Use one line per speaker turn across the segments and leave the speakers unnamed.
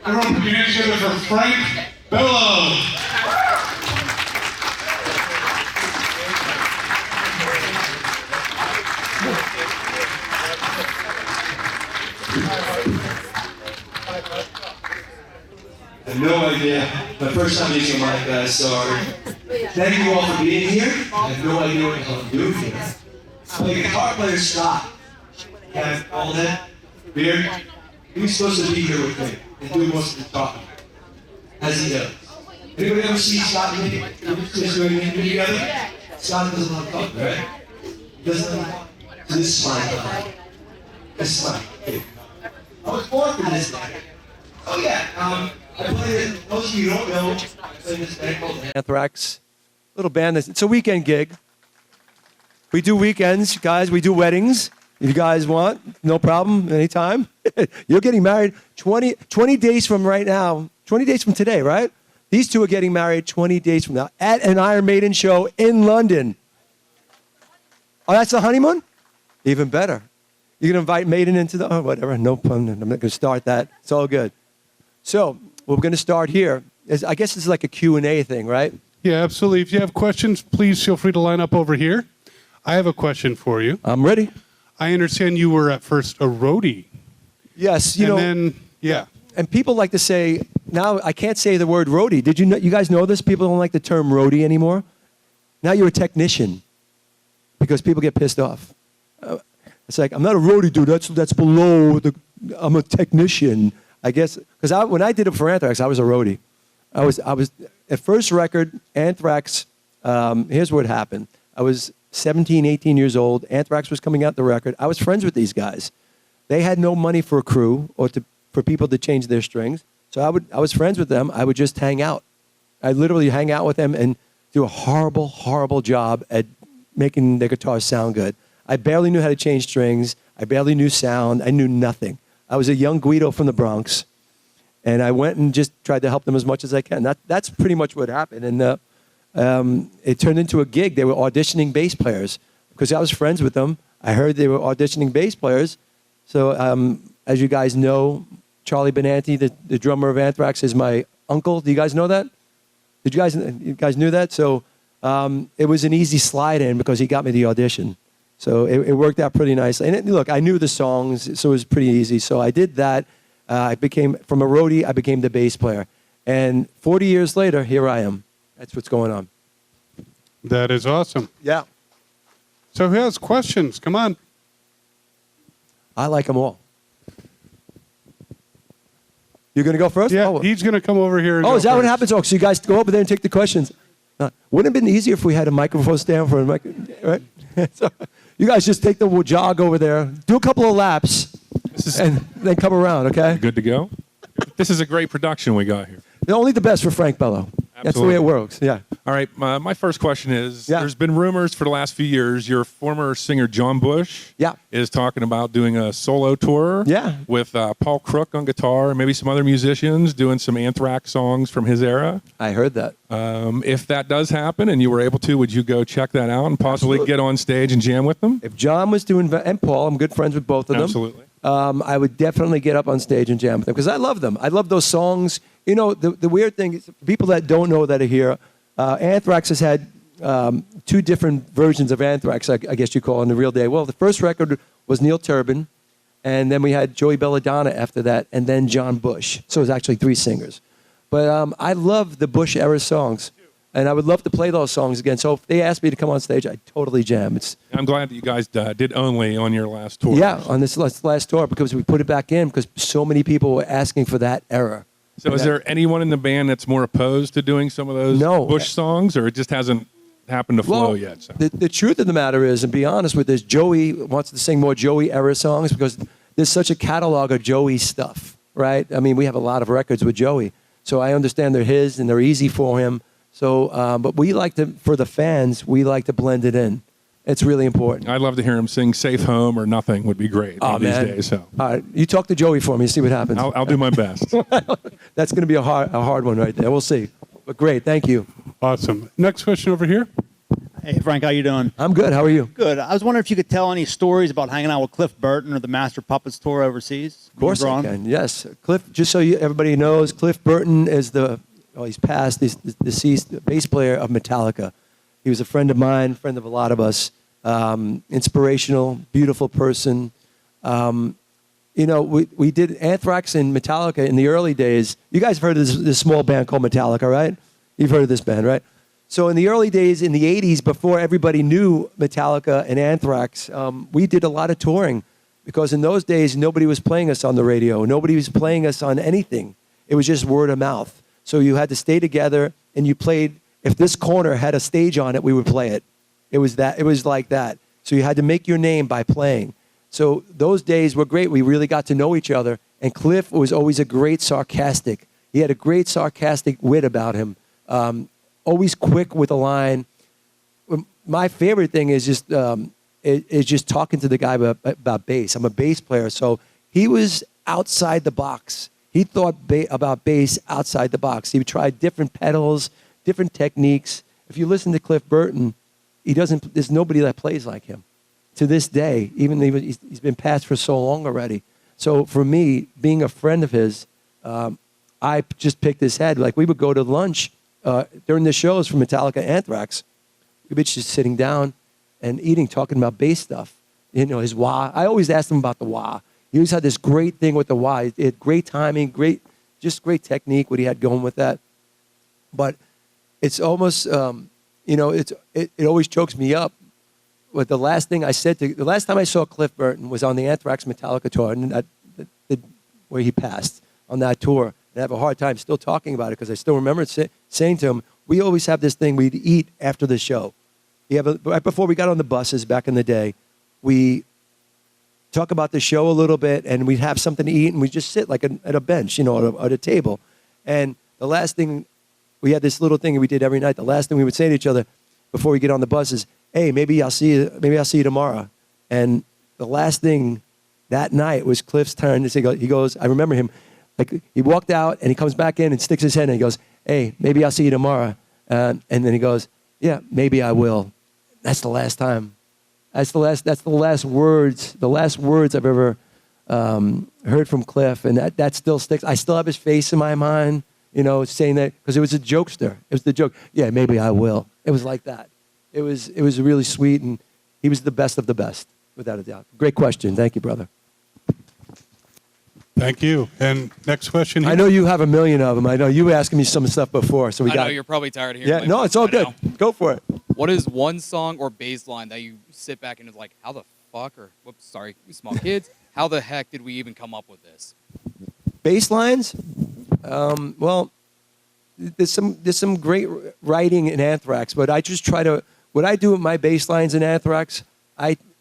Everyone put your hands together for Frank Bello.
I have no idea. My first time using a mic, guys, sorry. Thank you all for being here. I have no idea what the hell I'm doing here. I'm a guitar player, Scott. And all that beard. He was supposed to be here with me and do most of the talking. As he does. Anybody ever see Scott and me just doing an interview together? Scott doesn't want to talk, right? He doesn't want to talk. So this is my time. This is my kid. I was born for this day. Oh yeah, I play it, most of you don't know, I play this band called
Anthrax, little band. It's a weekend gig. We do weekends, guys. We do weddings. If you guys want, no problem, anytime. You're getting married 20 days from right now, 20 days from today, right? These two are getting married 20 days from now at an Iron Maiden show in London. Oh, that's the honeymoon? Even better. You're going to invite Maiden into the, oh, whatever, no pun. I'm not going to start that. It's all good. So, we're going to start here. I guess it's like a Q&A thing, right?
Yeah, absolutely. If you have questions, please feel free to line up over here. I have a question for you.
I'm ready.
I understand you were at first a roadie.
Yes, you know.
And then, yeah.
And people like to say, now I can't say the word roadie. Did you know, you guys know this? People don't like the term roadie anymore. Now you're a technician because people get pissed off. It's like, I'm not a roadie, dude. That's below the, I'm a technician. I guess, because when I did it for Anthrax, I was a roadie. I was at first record, Anthrax, here's what happened. I was 17, 18 years old. Anthrax was coming out the record. I was friends with these guys. They had no money for a crew or for people to change their strings. So I was friends with them. I would just hang out. I literally hang out with them and do a horrible, horrible job at making their guitars sound good. I barely knew how to change strings. I barely knew sound. I knew nothing. I was a young Guido from the Bronx, and I went and just tried to help them as much as I can. That's pretty much what happened. And it turned into a gig. They were auditioning bass players because I was friends with them. I heard they were auditioning bass players. So as you guys know, Charlie Benanti, the drummer of Anthrax, is my uncle. Do you guys know that? You guys knew that? So it was an easy slide in because he got me the audition. So it worked out pretty nicely. And look, I knew the songs, so it was pretty easy. So I did that. From a roadie, I became the bass player. And 40 years later, here I am. That's what's going on.
That is awesome.
Yeah.
So who has questions? Come on.
I like them all. You're going to go first?
Yeah, he's going to come over here. And
is that
first.
what happens? Oh, so you guys go over there and take the questions. Wouldn't it have been easier if we had a microphone stand for a mic, right? So, you guys just take the jog over there, do a couple of laps, and then come around, okay?
Good to go. This is a great production we got here.
Only the best for Frank Bello. That's the way it works, yeah.
All right, my first question is,
Yeah.
there's been rumors for the last few years, your former singer John Bush is talking about doing a solo tour with Paul Crook on guitar and maybe some other musicians doing some Anthrax songs from his era.
I heard that.
If that does happen and you were able to, would you go check that out and possibly get on stage and jam with them?
If John was doing, and Paul, I'm good friends with both of them.
Absolutely.
I would definitely get up on stage and jam with them because I love them. I love those songs. You know, the weird thing is, people that don't know that are here, Anthrax has had two different versions of Anthrax, I guess you call it, in the real day. Well, the first record was Neil Turbin, and then we had Joey Belladonna after that, and then John Bush. So it was actually three singers. But I love the Bush era songs, and I would love to play those songs again. So if they asked me to come on stage, I'd totally jam.
I'm glad that you guys did Only on your last tour.
Yeah, on this last tour, because we put it back in because so many people were asking for that era.
So is there anyone in the band that's more opposed to doing some of those Bush songs, or it just hasn't happened to flow yet? So.
The truth of the matter is, and be honest with this, Joey wants to sing more Joey era songs because there's such a catalog of Joey stuff, right? I mean, we have a lot of records with Joey. So I understand they're his and they're easy for him. So, but we like to, for the fans, we like to blend it in. It's really important.
I'd love to hear him sing "Safe Home" or "Nothing" would be great these days. So,
all right, you talk to Joey for me, see what happens.
I'll do my best.
That's going to be a hard one right there. We'll see. But great, thank you.
Awesome. Next question over here.
Hey, Frank, how you doing?
I'm good. How are you?
Good. I was wondering if you could tell any stories about hanging out with Cliff Burton or the Master Puppets tour overseas.
Of course I can. Yes, Cliff. Just so everybody knows, Cliff Burton is he's passed. He's the deceased bass player of Metallica. He was a friend of mine, friend of a lot of us. Inspirational, beautiful person. We did Anthrax and Metallica in the early days. You guys have heard of this small band called Metallica, right? You've heard of this band, right? So in the early days, in the 80s, before everybody knew Metallica and Anthrax, we did a lot of touring because in those days, nobody was playing us on the radio. Nobody was playing us on anything. It was just word of mouth. So you had to stay together and you played. If this corner had a stage on it, we would play it. It was like that. So you had to make your name by playing. So those days were great. We really got to know each other. And Cliff was always a great sarcastic. He had a great sarcastic wit about him. Always quick with a line. My favorite thing is just talking to the guy about bass. I'm a bass player, so he was outside the box. He thought about bass outside the box. He tried different pedals, different techniques. If you listen to Cliff Burton, there's nobody that plays like him to this day, even though he's been passed for so long already. So for me, being a friend of his, I just picked his head. Like we would go to lunch during the shows for Metallica, Anthrax. We'd be just sitting down and eating, talking about bass stuff. His wah. I always asked him about the wah. He always had this great thing with the wah. He had great timing, great technique, what he had going with that. But it's almost, it always chokes me up. But the last time I saw Cliff Burton was on the Anthrax Metallica tour, and where he passed on that tour. And I have a hard time still talking about it because I still remember saying to him, we always have this thing we'd eat after the show. Right before we got on the buses back in the day, we talk about the show a little bit, and we'd have something to eat, and we'd just sit like at a bench, at a table. And the last thing, we had this little thing we did every night. The last thing we would say to each other before we get on the bus is, hey, maybe I'll see you tomorrow. And the last thing that night was Cliff's turn. He goes, I remember him, like he walked out and he comes back in and sticks his head in and he goes, hey, maybe I'll see you tomorrow. And then he goes, yeah, maybe I will. That's the last time. That's the last words I've ever heard from Cliff. And that still sticks. I still have his face in my mind, saying that because it was a jokester. It was the joke. Yeah, maybe I will. It was like that. It was really sweet, and he was the best of the best, without a doubt. Great question. Thank you, brother.
Thank you. And next question here.
I know you have a million of them. I know you were asking me some stuff before. So
I know you're probably tired of hearing.
Yeah, no, it's all good. Go for it.
What is one song or bass line that you sit back and is like, how the fuck, or whoops, sorry, we small kids, how the heck did we even come up with this?
Bass lines? Well, there's some great writing in Anthrax, but I just try to, what I do with my bass lines in Anthrax,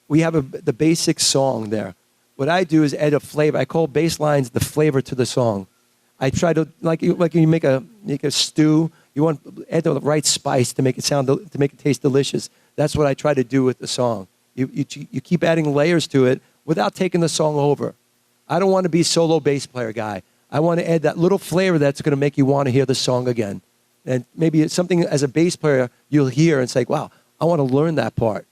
we have the basic song there. What I do is add a flavor. I call bass lines the flavor to the song. I try to, like you make a stew, you want to add the right spice to make it taste delicious. That's what I try to do with the song. You keep adding layers to it without taking the song over. I don't want to be a solo bass player guy. I want to add that little flavor that's going to make you want to hear the song again. And maybe it's something as a bass player you'll hear and say, wow, I want to learn that part.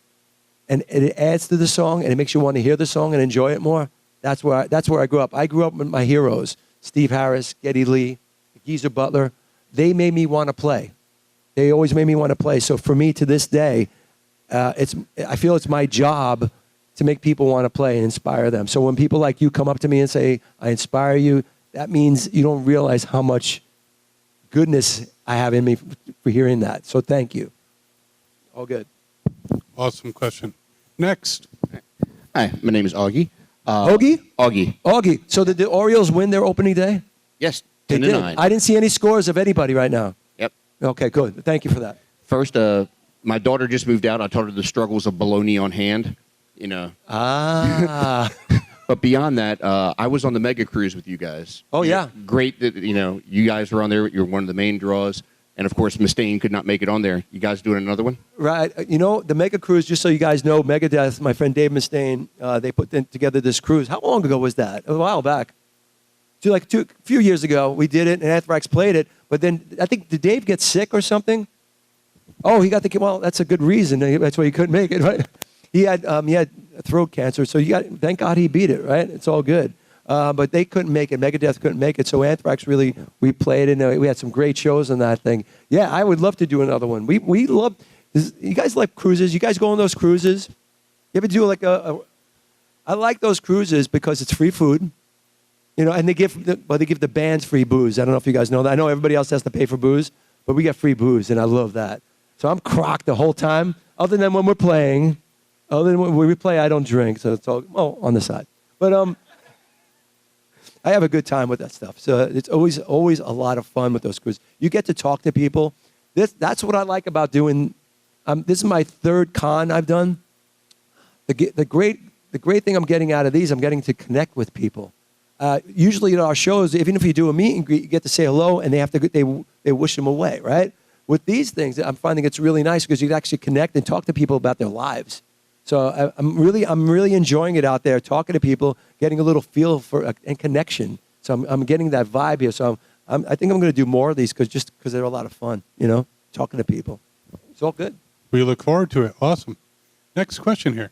And it adds to the song, and it makes you want to hear the song and enjoy it more. That's where I grew up. I grew up with my heroes, Steve Harris, Geddy Lee, Geezer Butler. They made me want to play. They always made me want to play. So for me, to this day, I feel it's my job to make people want to play and inspire them. So when people like you come up to me and say, I inspire you, that means you don't realize how much goodness I have in me for hearing that. So thank you. All good.
Awesome question. Next.
Hi, my name is Augie.
Augie?
Augie.
So did the Orioles win their opening day?
Yes,
They
10 to
did.
9.
I didn't see any scores of anybody right now.
Yep.
Okay, good. Thank you for that.
First, my daughter just moved out. I taught her the struggles of bologna on hand.
Ah.
But beyond that, I was on the mega cruise with you guys.
Oh, yeah.
Great that, you guys were on there. You're one of the main draws. And, of course, Mustaine could not make it on there. You guys doing another one?
Right. The mega cruise, just so you guys know, Megadeth, my friend Dave Mustaine, they put together this cruise. How long ago was that? A while back. A few years ago, we did it, and Anthrax played it. But then I think, did Dave get sick or something? Oh, he got the well. That's a good reason. That's why he couldn't make it, right? He had throat cancer, so thank God he beat it, right? It's all good. But they couldn't make it. Megadeth couldn't make it. So Anthrax really, we played and we had some great shows on that thing. Yeah, I would love to do another one. We love. You guys like cruises? You guys go on those cruises? You ever do like I like those cruises because it's free food. You know, and they give the bands free booze. I don't know if you guys know that. I know everybody else has to pay for booze, but we get free booze, and I love that. So I'm crocked the whole time, other than when we're playing. Other than when we play, I don't drink, so it's all on the side. But I have a good time with that stuff. So it's always a lot of fun with those cruises. You get to talk to people. That's what I like about doing. This is my third con I've done. The great thing I'm getting out of these, I'm getting to connect with people. Usually at our shows, even if you do a meet and greet, you get to say hello, and they wish them away, right? With these things, I'm finding it's really nice because you can actually connect and talk to people about their lives. So I'm really enjoying it out there, talking to people, getting a little feel for and connection. So I'm getting that vibe here. So I think I'm going to do more of these because they're a lot of fun, you know, talking to people. It's all good.
We look forward to it. Awesome. Next question here.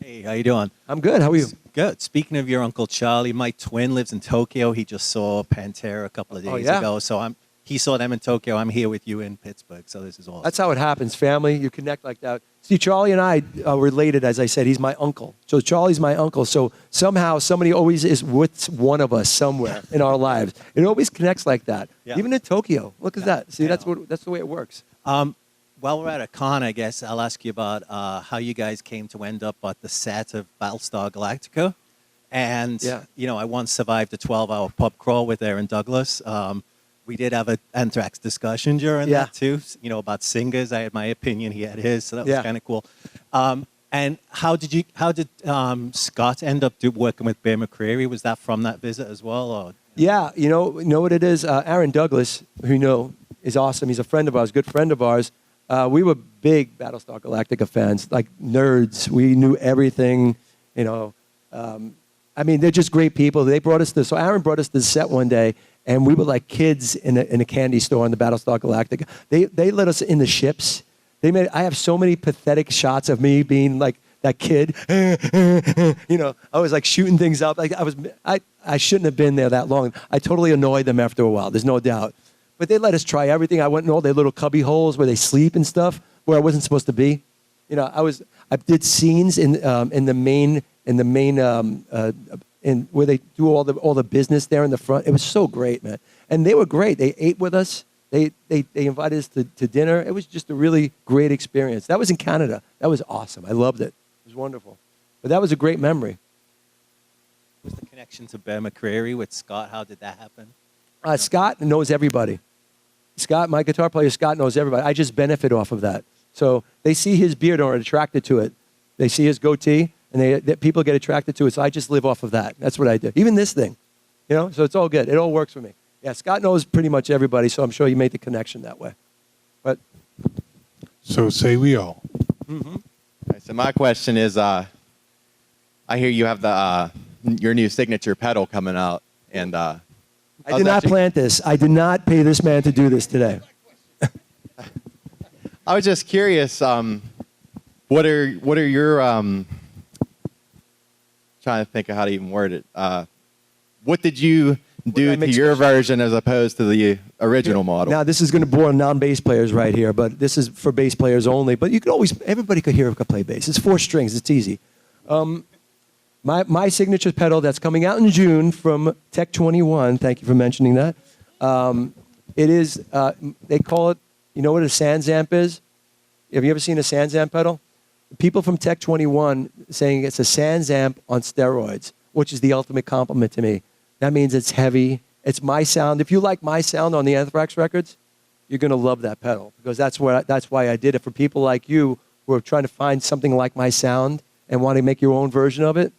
Hey, how you doing?
I'm good. How are you?
Good. Speaking of your Uncle Charlie, my twin lives in Tokyo. He just saw Pantera a couple of days ago. So he saw them in Tokyo. I'm here with you in Pittsburgh. So this is awesome.
That's how it happens. Family, you connect like that. See, Charlie and I are related, as I said. He's my uncle. So Charlie's my uncle. So somehow somebody always is with one of us somewhere in our lives. It always connects like that. Yeah. Even in Tokyo. Look at that. See, that's the way it works.
While we're at a con, I guess I'll ask you about how you guys came to end up at the set of Battlestar Galactica. And, you know, I once survived a 12-hour pub crawl with Aaron Douglas. We did have an Anthrax discussion during that, too, you know, about singers. I had my opinion. He had his. So that was kind of cool. And how did Scott end up working with Bear McCreary? Was that from that visit as well? Or,
Yeah, you know what it is? Aaron Douglas, who you know is awesome. He's a friend of ours, good friend of ours. We were big Battlestar Galactica fans, like nerds. We knew everything, you know. I mean, they're just great people. They brought us this. So Aaron brought us this set one day, and we were like kids in a candy store in the Battlestar Galactica. They let us in the ships. I have so many pathetic shots of me being like that kid. You know, I was like shooting things up. Like I shouldn't have been there that long. I totally annoyed them after a while. There's no doubt. But they let us try everything. I went in all their little cubby holes where they sleep and stuff, where I wasn't supposed to be. You know, I did scenes in the main where they do all the business there in the front. It was so great, man. And they were great. They ate with us. They invited us to dinner. It was just a really great experience. That was in Canada. That was awesome. I loved it. It was wonderful. But that was a great memory.
Was the connection to Bear McCreary with Scott? How did that happen?
Scott knows everybody. Scott, my guitar player, Scott knows everybody. I just benefit off of that. So they see his beard and are attracted to it. They see his goatee, and people get attracted to it. So I just live off of that. That's what I do. Even this thing, you know. So it's all good. It all works for me. Yeah, Scott knows pretty much everybody, so I'm sure you made the connection that way. But
so say we all.
Mm-hmm. All right, so my question is, I hear you have your new signature pedal coming out, and
I did not plant this. I did not pay this man to do this today.
I was just curious. What are your trying to think of how to even word it. What did you do to your version as opposed to the original model?
Now, this is going to bore non-bass players right here, but this is for bass players only. But you could always, everybody could hear play bass. It's 4 strings. It's easy. My signature pedal that's coming out in June from Tech 21, thank you for mentioning that. It is, they call it, you know what a Sansamp is? Have you ever seen a Sansamp pedal? People from Tech 21 saying it's a Sansamp on steroids, which is the ultimate compliment to me. That means it's heavy. It's my sound. If you like my sound on the Anthrax records, you're going to love that pedal because that's why I did it. For people like you who are trying to find something like my sound and want to make your own version of it,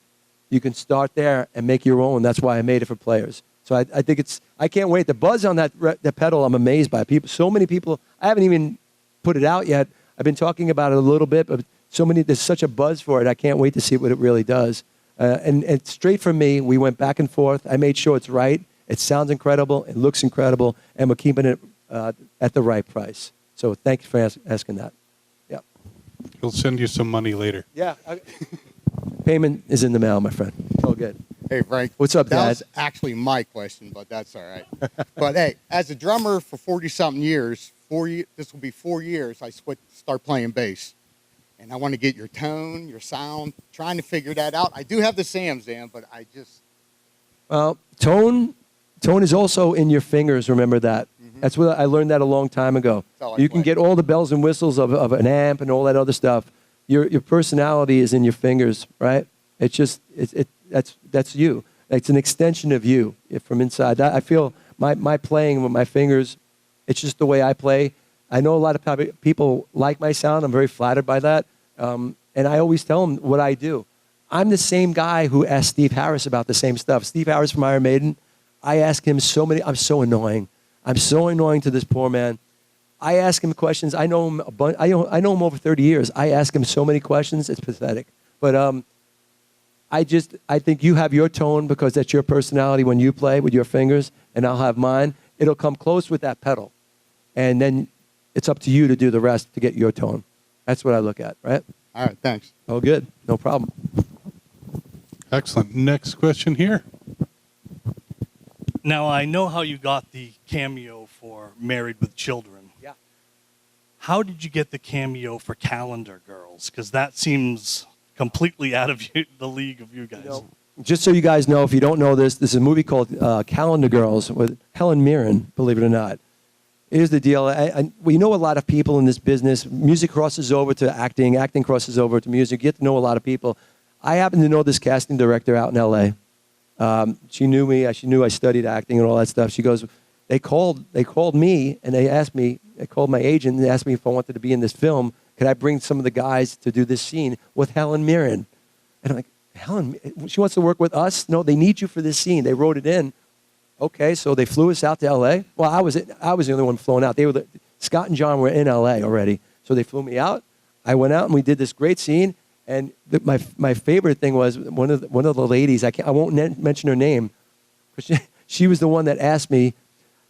you can start there and make your own. That's why I made it for players. So I think I can't wait. The buzz on that pedal, I'm amazed by. People, so many people, I haven't even put it out yet. I've been talking about it a little bit, but there's such a buzz for it. I can't wait to see what it really does. And straight from me, we went back and forth. I made sure it's right. It sounds incredible. It looks incredible. And we're keeping it at the right price. So thank you for asking that. Yeah.
He'll send you some money later.
Yeah. Payment is in the mail, my friend. All good.
Hey, Frank.
What's up,
That
Dad?
was actually my question, but that's all right. But hey, as a drummer for 40-something years, this will be 4 years, I start playing bass. And I want to get your tone, your sound, trying to figure that out. I do have the Sam's, Dan, but I just...
Well, tone is also in your fingers, remember that. That's what I learned that a long time ago. You can get all the bells and whistles of an amp and all that other stuff. Your personality is in your fingers, right? It's just that's you. It's an extension of you from inside. I feel my playing with my fingers, it's just the way I play. I know a lot of people like my sound. I'm very flattered by that. And I always tell them what I do. I'm the same guy who asked Steve Harris about the same stuff. Steve Harris from Iron Maiden, I ask him I'm so annoying. I'm so annoying to this poor man. I ask him questions. I know him I know him over 30 years. I ask him so many questions. It's pathetic. But I think you have your tone because that's your personality when you play with your fingers, and I'll have mine. It'll come close with that pedal. And then it's up to you to do the rest to get your tone. That's what I look at, right?
All right, thanks.
Oh, good. No problem.
Excellent. Next question here.
Now, I know how you got the cameo for Married with Children.
Yeah.
How did you get the cameo for Calendar Girls? Because that seems completely out of the league of you guys.
Just so you guys know, if you don't know this is a movie called Calendar Girls with Helen Mirren, believe it or not. Here's the deal. We know a lot of people in this business. Music crosses over to acting. Acting crosses over to music. You get to know a lot of people. I happen to know this casting director out in L.A. She knew me. She knew I studied acting and all that stuff. She goes, they called me and they asked me, they called my agent and they asked me if I wanted to be in this film. Could I bring some of the guys to do this scene with Helen Mirren? And I'm like, Helen, she wants to work with us? No, they need you for this scene. They wrote it in. Okay, so they flew us out to L.A. Well, I was the only one flown out. Scott and John were in L.A. already. So they flew me out. I went out and we did this great scene. And my favorite thing was one of the ladies, I won't mention her name, but she was the one that asked me,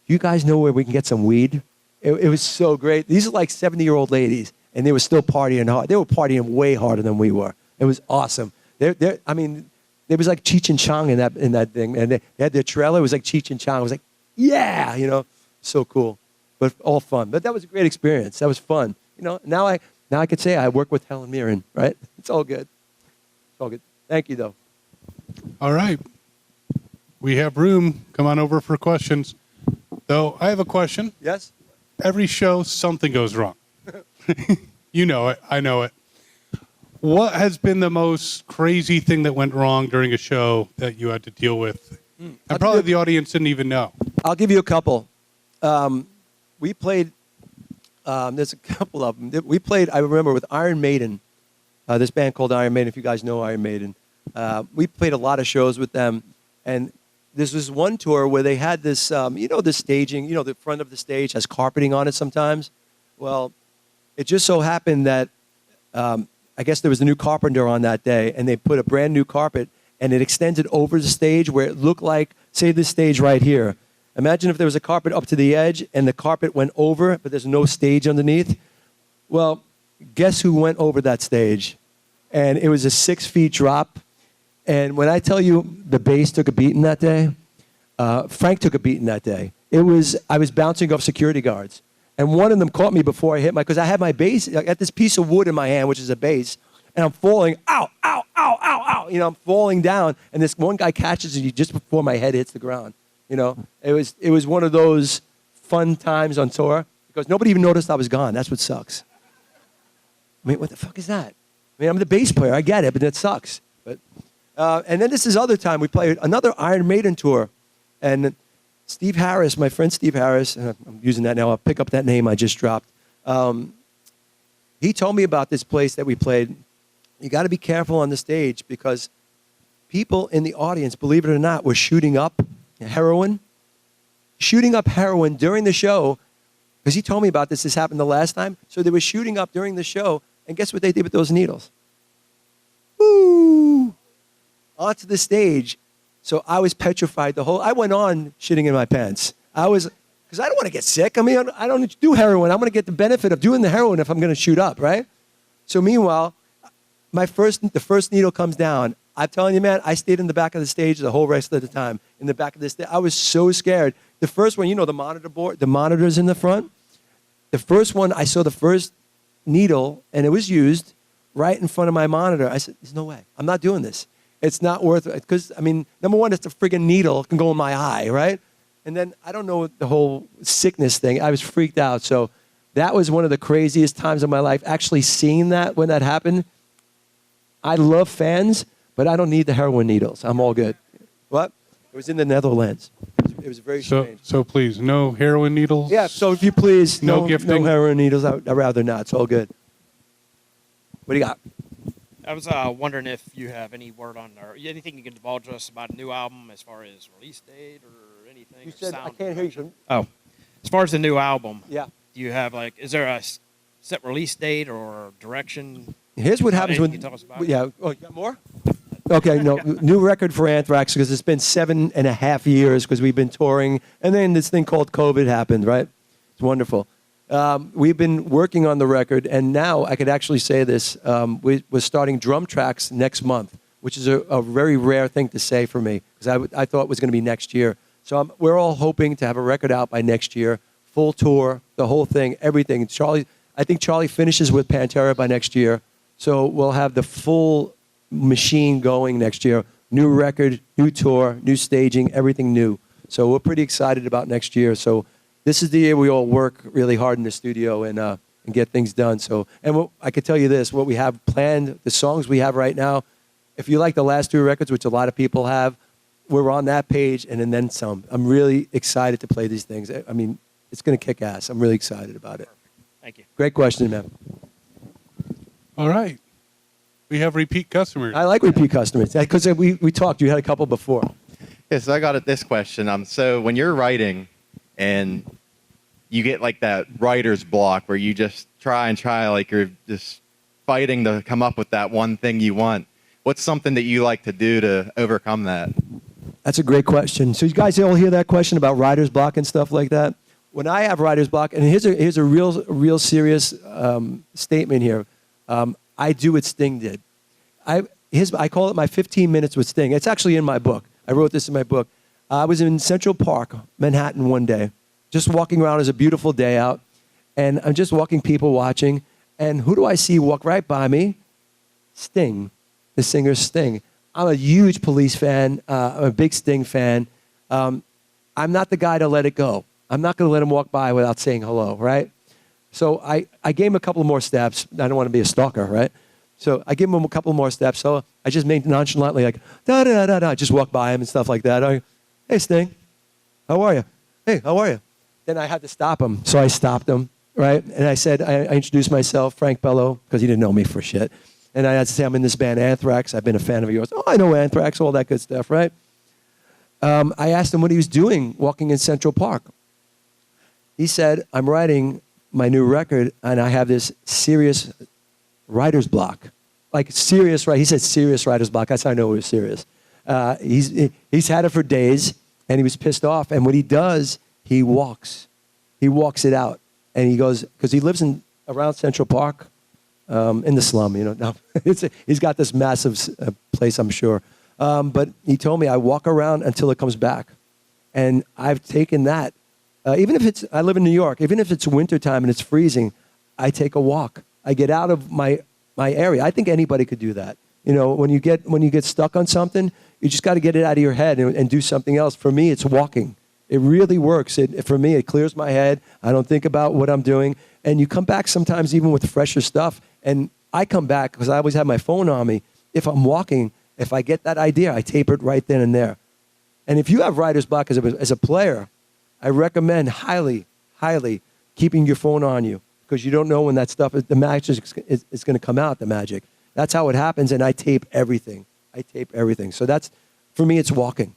you guys know where we can get some weed? It was so great. These are like 70-year-old ladies, and they were still partying hard. They were partying way harder than we were. It was awesome. It was like Cheech and Chong in that thing. And they had their trailer. It was like Cheech and Chong. It was like, yeah, so cool. But all fun. But that was a great experience. That was fun. Now I could say I work with Helen Mirren, right? It's all good. It's all good. Thank you, though.
All right. We have room. Come on over for questions. Though I have a question.
Yes?
Every show, something goes wrong. You know it. I know it. What has been the most crazy thing that went wrong during a show that you had to deal with? And probably the audience didn't even know.
I'll give you a couple. We played, there's a couple of them. We played, I remember, with Iron Maiden, this band called Iron Maiden, if you guys know Iron Maiden. We played a lot of shows with them. And this was one tour where they had this, the staging, the front of the stage has carpeting on it sometimes. Well, it just so happened that I guess there was a new carpenter on that day, and they put a brand new carpet, and it extended over the stage where it looked like, say, this stage right here. Imagine if there was a carpet up to the edge, and the carpet went over, but there's no stage underneath. Well, guess who went over that stage? And it was a 6-foot drop. And when I tell you the bass took a beating that day, Frank took a beating that day. I was bouncing off security guards. And one of them caught me before I hit because I had my bass, I got this piece of wood in my hand, which is a bass, and I'm falling, ow, ow, ow, ow, ow. I'm falling down, and this one guy catches me just before my head hits the ground. It was one of those fun times on tour because nobody even noticed I was gone. That's what sucks. What the fuck is that? I'm the bass player. I get it, but that sucks. But and then this other time we played another Iron Maiden tour, and Steve Harris, my friend Steve Harris, I'm using that now, I'll pick up that name I just dropped. He told me about this place that we played. You got to be careful on the stage because people in the audience, believe it or not, were shooting up heroin during the show because he told me about this. This happened the last time. So they were shooting up during the show, and guess what they did with those needles? Woo! Onto the stage. So I was petrified I went on shitting in my pants. I was Because I don't want to get sick. I mean, I don't do heroin. I'm going to get the benefit of doing the heroin if I'm going to shoot up, right? So meanwhile, the first needle comes down. I'm telling you, man, I stayed in the back of the stage the whole rest of the time. In the back of the stage, I was so scared. The first one, the monitor board, the monitors in the front. The first one, I saw the first needle, and it was used right in front of my monitor. I said, there's no way. I'm not doing this. It's not worth it. Because, I mean, number one, it's a friggin' needle. It can go in my eye, right? And then I don't know the whole sickness thing. I was freaked out. So that was one of the craziest times of my life. Actually seeing that when that happened, I love fans, but I don't need the heroin needles. I'm all good. What? It was in the Netherlands. It was very strange.
So please, no heroin needles?
Yeah, so if you please,
no gifting?
No heroin needles. I'd rather not. It's all good. What do you got?
I was wondering if you have any word on, or anything you can divulge us about a new album as far as release date or anything?
You
or
said,
sound
I can't hear you.
Oh, as far as the new album,
yeah.
Do you have, is there a set release date or direction?
Here's what happens when,
you tell us about?
yeah. Oh, you got more? Okay, no, new record for Anthrax because it's been 7.5 years because we've been touring, and then this thing called COVID happened, right? It's wonderful. We've been working on the record, and now I could actually say this. We're starting drum tracks next month, which is a very rare thing to say for me because I thought it was going to be next year. So we're all hoping to have a record out by next year, full tour, the whole thing, everything. I think Charlie finishes with Pantera by next year, so we'll have the full machine going next year. New record, new tour, new staging, everything new. So we're pretty excited about next year. So this is the year we all work really hard in the studio and get things done. So, and I could tell you this, what we have planned, the songs we have right now, if you like the last two records, which a lot of people have, we're on that page and then some. I'm really excited to play these things. I mean, it's going to kick ass. I'm really excited about it.
Thank you.
Great question, man.
All right. We have repeat customers.
I like repeat customers because we talked. You had a couple before.
Yeah, so I got this question. So when you're writing and you get like that writer's block where you just try, like you're just fighting to come up with that one thing you want, what's something that you like to do to overcome that?
That's a great question. So you guys all hear that question about writer's block and stuff like that? When I have writer's block, and here's a real serious statement here. I do what Sting did. I call it my 15 minutes with Sting. It's actually in my book. I wrote this in my book. I was in Central Park, Manhattan one day, just walking around. It was a beautiful day out, and I'm just walking, people watching, and who do I see walk right by me? Sting, the singer Sting. I'm a huge Police fan. I'm a big Sting fan. I'm not the guy to let it go. I'm not going to let him walk by without saying hello, right? So I gave him a couple more steps. I don't want to be a stalker, right? So I gave him a couple more steps. So I just made nonchalantly like, da-da-da-da-da, just walk by him and stuff like that. Hey, Sting, how are you? Hey, how are you? Then I had to stop him. So I stopped him, right? And I said, I introduced myself, Frank Bello, because he didn't know me for shit. And I had to say, I'm in this band, Anthrax. I've been a fan of yours. Oh, I know Anthrax, all that good stuff, right? I asked him what he was doing walking in Central Park. He said, I'm writing my new record, and I have this serious writer's block. Like serious, right? He said serious writer's block. That's how I know it was serious. He's had it for days, and he was pissed off. And what he does, he walks. He walks it out. And he goes, because he lives around Central Park, in the slum, Now, he's got this massive place, I'm sure. But he told me, I walk around until it comes back. And I've taken that. Even if I live in New York, even if it's wintertime and it's freezing, I take a walk. I get out of my area. I think anybody could do that. When you get stuck on something, you just got to get it out of your head and do something else. For me, it's walking. It really works. For me, it clears my head. I don't think about what I'm doing. And you come back sometimes even with fresher stuff. And I come back because I always have my phone on me. If I'm walking, if I get that idea, I tape it right then and there. And if you have writer's block as a player, I recommend highly, highly keeping your phone on you because you don't know when that stuff, the magic is going to come out, the magic. That's how it happens, and I tape everything. So for me, it's walking.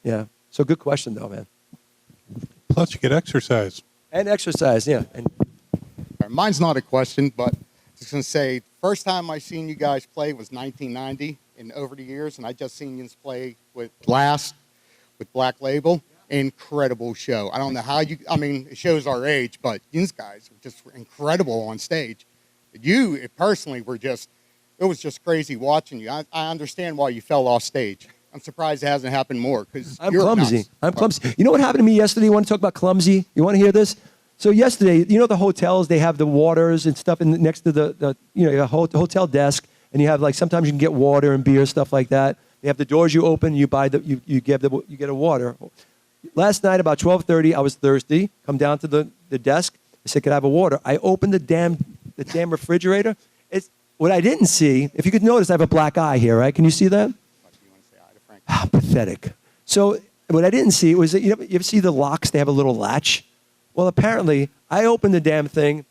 Yeah. So good question, though, man.
Plus, you get exercise.
And exercise, yeah. And
mine's not a question, but I was going to say, first time I seen you guys play was 1990, and over the years, and I just seen you play with Blast, with Black Label. incredible show. I don't know how you, I mean, it shows our age, but these guys are just incredible on stage. You personally were just, it was just crazy watching you. I understand why you fell off stage. I'm surprised it hasn't happened more because
I'm clumsy. I'm clumsy. You know what happened to me yesterday? You want to talk about clumsy? You want to hear this? So yesterday, you know the hotels, they have the waters and stuff next to the hotel desk, and you have like sometimes you can get water and beer, stuff like that. They have the doors you open, you buy you get a water. Last night about 12:30, I was thirsty. Come down to the desk. I said, "Could I have a water?" I opened the damn refrigerator. It's what I didn't see. If you could notice, I have a black eye here, right? Can you see that? Pathetic. So what I didn't see was that you ever see the locks? They have a little latch. Well, apparently, I opened the damn thing,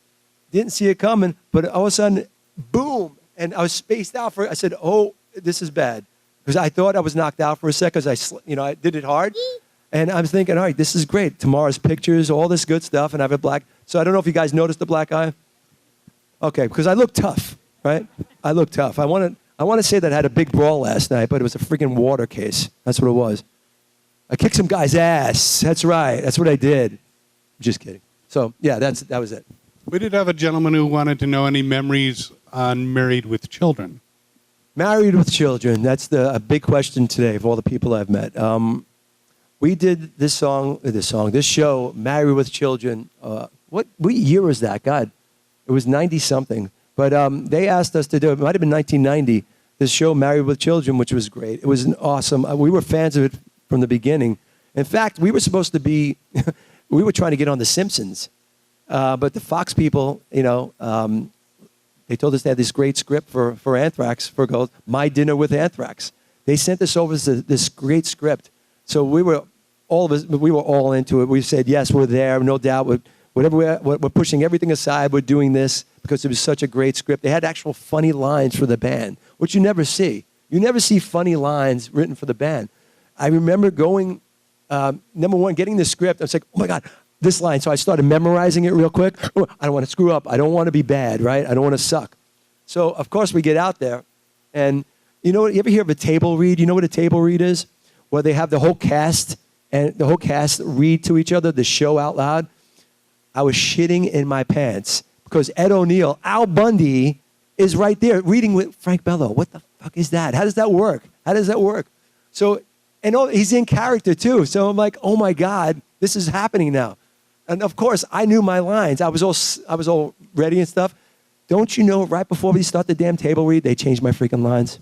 didn't see it coming, but all of a sudden, boom, and I was spaced out for it. I said, "Oh, this is bad," because I thought I was knocked out for a second because I did it hard, and I was thinking, all right, this is great. Tomorrow's pictures, all this good stuff, and I have a black. So I don't know if you guys noticed the black eye. Okay, because I look tough, right? I look tough. I want to say that I had a big brawl last night, but it was a freaking water case. That's what it was. I kicked some guy's ass. That's right. That's what I did. Just kidding. So, yeah, that was it.
We did have a gentleman who wanted to know any memories on Married with Children.
Married with Children. That's a big question today of all the people I've met. We did this show, Married with Children. What year was that? God, it was 90-something. But they asked us to do it. It might have been 1990. This show, Married with Children, which was great. It was an awesome. We were fans of it from the beginning. In fact, we were supposed to be. We were trying to get on The Simpsons, but the Fox people, they told us they had this great script for Anthrax, for My Dinner with Anthrax. They sent us over this great script. So we were all into it. We said, yes, we're there, no doubt. We're pushing everything aside. We're doing this because it was such a great script. They had actual funny lines for the band, which you never see. You never see funny lines written for the band. I remember going... number one, getting the script, I was like, oh my God, this line. So I started memorizing it real quick. Oh, I don't want to screw up. I don't want to be bad, right? I don't want to suck. So, of course, we get out there. And you know what? You ever hear of a table read? You know what a table read is? Where they have the whole cast read to each other the show out loud. I was shitting in my pants because Ed O'Neill, Al Bundy, is right there reading with Frank Bello. What the fuck is that? How does that work? So... And he's in character, too. So I'm like, oh, my God, this is happening now. And, of course, I knew my lines. I was all ready and stuff. Don't you know, right before we start the damn table read, they changed my freaking lines.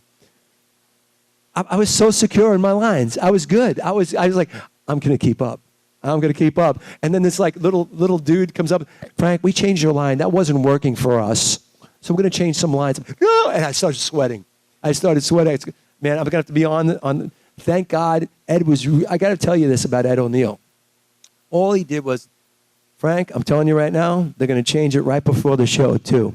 I was so secure in my lines. I was good. I was like, I'm going to keep up. And then this, like, little dude comes up. Frank, we changed your line. That wasn't working for us. So we're going to change some lines. No! And I started sweating. Man, I'm going to have to be on Thank God, Ed was, I got to tell you this about Ed O'Neill. All he did was, Frank, I'm telling you right now, they're going to change it right before the show, too.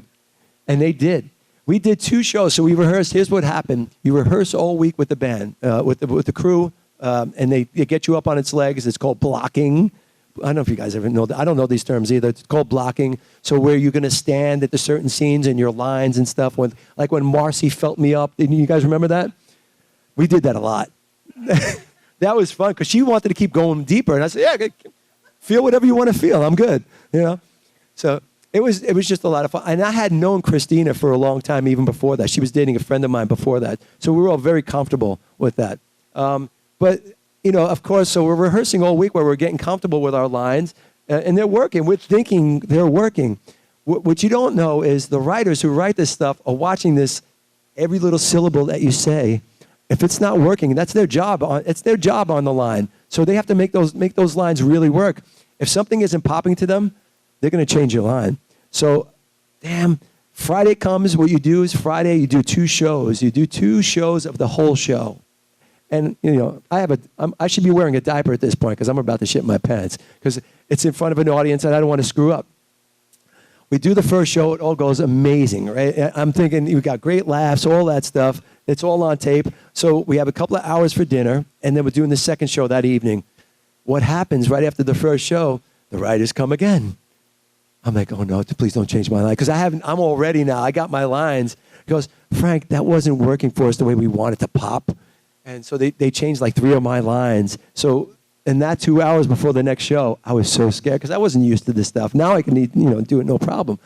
And they did. We did 2 shows, so we rehearsed. Here's what happened. You rehearse all week with the band, with the crew, and they get you up on its legs. It's called blocking. I don't know if you guys ever know that. I don't know these terms either. It's called blocking. So where you're going to stand at the certain scenes and your lines and stuff. Like when Marcy felt me up. You guys remember that? We did that a lot. That was fun because she wanted to keep going deeper, and I said, "Yeah, feel whatever you want to feel. I'm good." So it was just a lot of fun. And I had known Christina for a long time, even before that. She was dating a friend of mine before that, so we were all very comfortable with that. But of course, so we're rehearsing all week where we're getting comfortable with our lines, and they're working. We're thinking they're working. What you don't know is the writers who write this stuff are watching this every little syllable that you say. If it's not working, that's their job. It's their job on the line. So they have to make those lines really work. If something isn't popping to them, they're going to change your line. So, damn, Friday comes. What you do is Friday you do 2 shows. You do 2 shows of the whole show. And I should be wearing a diaper at this point because I'm about to shit my pants because it's in front of an audience and I don't want to screw up. We do the first show. It all goes amazing, right? I'm thinking we got great laughs, all that stuff. It's all on tape. So we have a couple of hours for dinner, and then we're doing the second show that evening. What happens right after the first show, the writers come again. I'm like, oh, no, please don't change my line. Because I'm all ready now. I got my lines. He goes, Frank, that wasn't working for us the way we wanted to pop. And so they changed like 3 of my lines. So in that 2 hours before the next show, I was so scared because I wasn't used to this stuff. Now I can, do it no problem.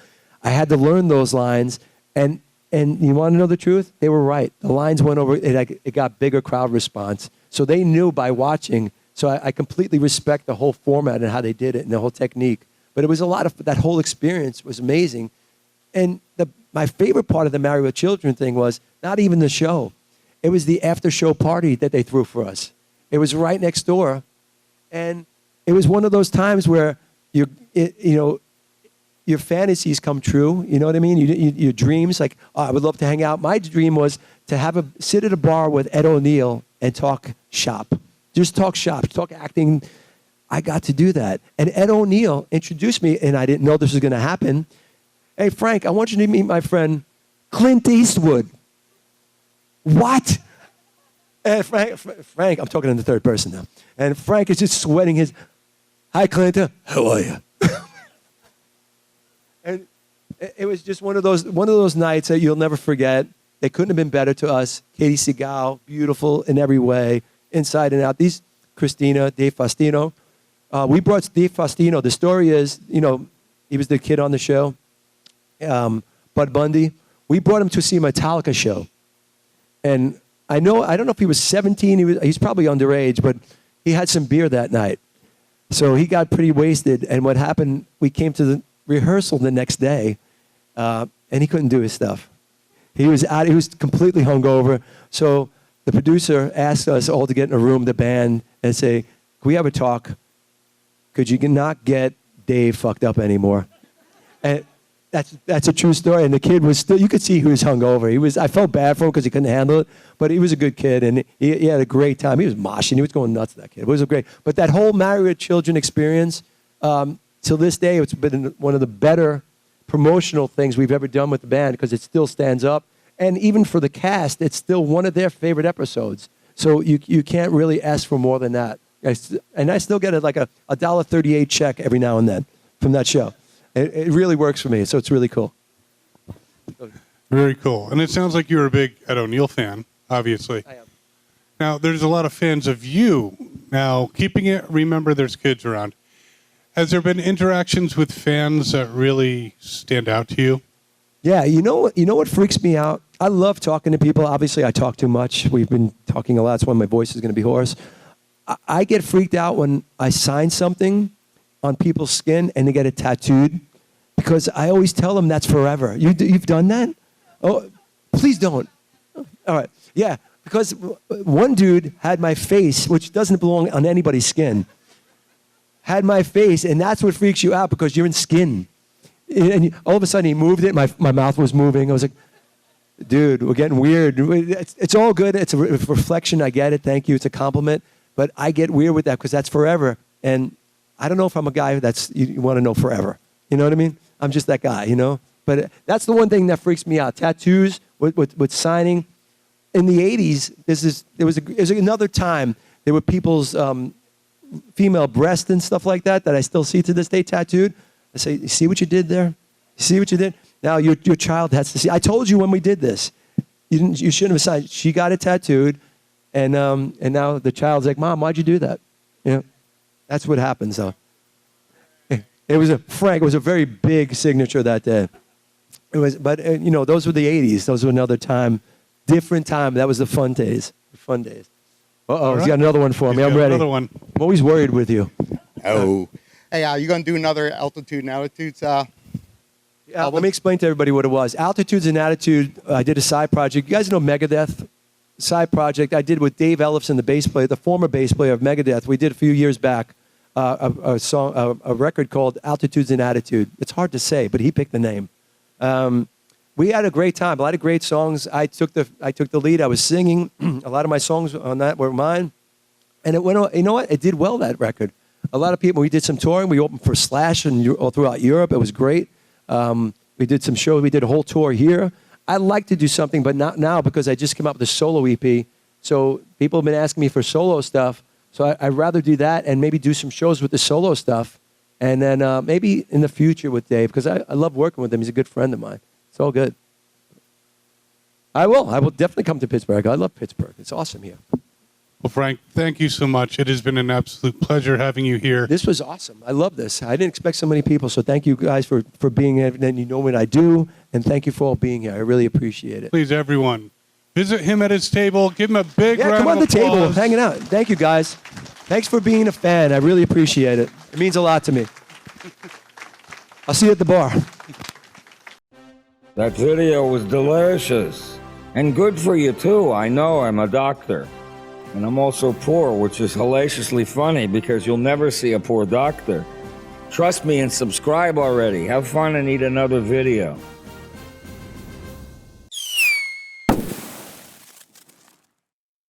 I had to learn those lines, and you want to know the truth? They were right. The lines went over. It got bigger crowd response. So they knew by watching. So I completely respect the whole format and how they did it and the whole technique. But it was a lot of that whole experience was amazing. And my favorite part of the Married with Children thing was not even the show. It was the after show party that they threw for us. It was right next door. And it was one of those times where your fantasies come true. You know what I mean? Your dreams, like, oh, I would love to hang out. My dream was to sit at a bar with Ed O'Neill and talk shop. Just talk shop, talk acting. I got to do that. And Ed O'Neill introduced me, and I didn't know this was going to happen. Hey, Frank, I want you to meet my friend Clint Eastwood. What? And Frank, I'm talking in the third person now. And Frank is just sweating his, hi, Clint, how are you? And it was just one of those nights that you'll never forget. They couldn't have been better to us. Katie Seagal, beautiful in every way, inside and out. Christina, Dave Faustino. We brought Dave Faustino. The story is, he was the kid on the show, Bud Bundy. We brought him to see a Metallica show. And I don't know if he was 17. He's probably underage, but he had some beer that night. So he got pretty wasted. And what happened, we came to the rehearsal the next day, and he couldn't do his stuff. He was completely hungover. So the producer asked us all to get in a room, the band, and say, can we have a talk? Could you not get Dave fucked up anymore? And that's a true story. And the kid was still, you could see he was hungover. I felt bad for him because he couldn't handle it, but he was a good kid, and he had a great time. He was moshing. He was going nuts, that kid. It was great. But that whole Married with Children experience, till this day, it's been one of the better promotional things we've ever done with the band because it still stands up. And even for the cast, it's still one of their favorite episodes. So you can't really ask for more than that. And I still get like a $1.38 check every now and then from that show. It really works for me, so it's really cool.
Very cool. And it sounds like you're a big Ed O'Neill fan, obviously.
I am.
Now, there's a lot of fans of you. Now, keeping it, remember there's kids around. Has there been interactions with fans that really stand out to you?
Yeah, you know what freaks me out? I love talking to people. Obviously, I talk too much. We've been talking a lot. That's why my voice is going to be hoarse. I get freaked out when I sign something on people's skin and they get it tattooed because I always tell them that's forever. You've done that? Oh, please don't. All right. Yeah, because one dude had my face, which doesn't belong on anybody's skin, had my face, and that's what freaks you out because you're in skin. And all of a sudden he moved it. My mouth was moving. I was like, dude, we're getting weird. It's all good. It's a reflection. I get it. Thank you. It's a compliment. But I get weird with that because that's forever. And I don't know if I'm a guy you want to know forever. You know what I mean? I'm just that guy, But that's the one thing that freaks me out. Tattoos with signing. In the 80s, there was another time. There were people's female breasts and stuff like that I still see to this day tattooed. I say, you see what you did there? You see what you did? Now your child has to see. I told you when we did this. You shouldn't have signed. She got it tattooed, and now the child's like, Mom, why'd you do that? That's what happens. Though. It was a very big signature that day. It was, but those were the 80s. Those were another time, different time. That was the fun days. Fun days. Uh-oh, he's got another one for me. I'm ready.
Another one.
I'm always worried with you.
Oh. Hey, you going to do another Altitude and Attitudes?
Yeah, let me explain to everybody what it was. Altitudes and Attitude, I did a side project. You guys know Megadeth? Side project I did with Dave Ellefson, the former bass player of Megadeth. We did a few years back a record called Altitudes and Attitude. It's hard to say, but he picked the name. We had a great time. A lot of great songs. I took the lead. I was singing. A lot of my songs on that were mine. And it went. You know what? It did well, that record. A lot of people. We did some touring. We opened for Slash all throughout Europe. It was great. We did some shows. We did a whole tour here. I'd like to do something, but not now because I just came up with a solo EP. So people have been asking me for solo stuff. So I'd rather do that and maybe do some shows with the solo stuff. And then maybe in the future with Dave, because I love working with him. He's a good friend of mine. It's all good. I will definitely come to Pittsburgh. I love Pittsburgh. It's awesome here.
Well, Frank, thank you so much. It has been an absolute pleasure having you here.
This was awesome. I love this. I didn't expect so many people, so thank you guys for being here. And you know what I do, and thank you for all being here. I really appreciate it.
Please, everyone, visit him at his table. Give him a big round
come on
of
the table,
applause.
hanging out. Thank you, guys. Thanks for being a fan. I really appreciate it. It means a lot to me. I'll see you at the bar.
That video was delicious. And good for you, too. I know, I'm a doctor. And I'm also poor, which is hilariously funny because you'll never see a poor doctor. Trust me and subscribe already. Have fun and eat another video.